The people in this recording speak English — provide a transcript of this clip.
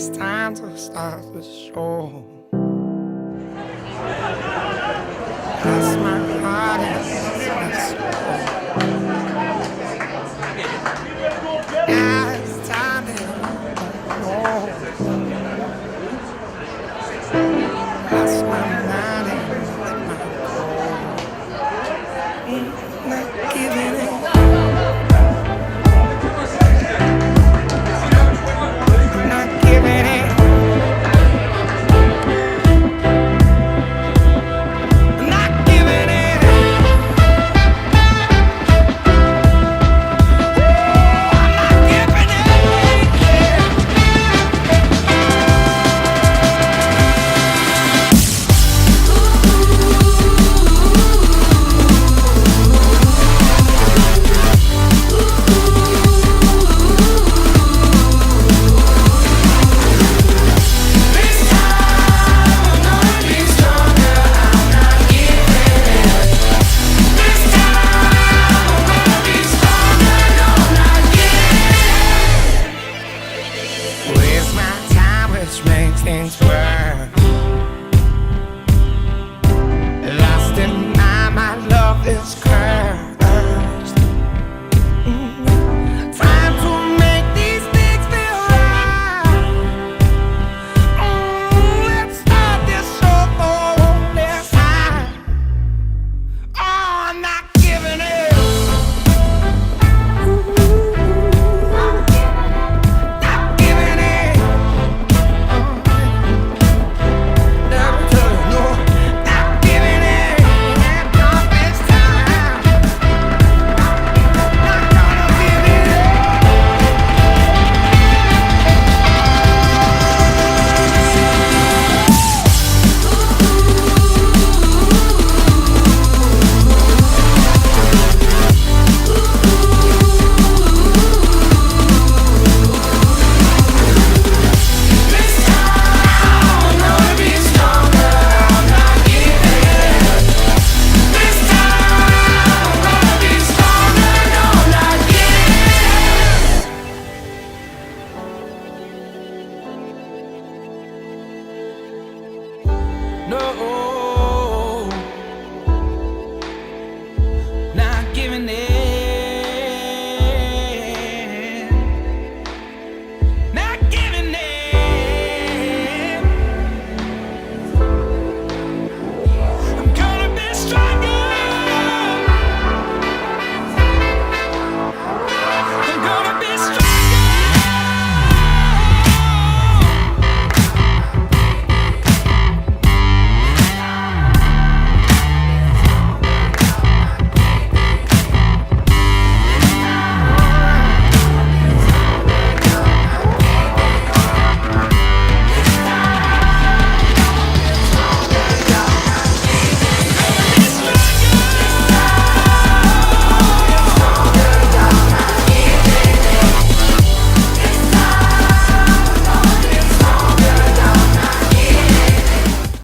it's time to start the show. That's my heart and my soul. Yeah, it's time to go. That's my mind and my soul. Not giving it. Not giving it. Not giving it. Waste my time, which makes things worse. Lost in my love is cursed. Time to make these things feel right. Let's start this show this time. Oh, I'm not giving it. No.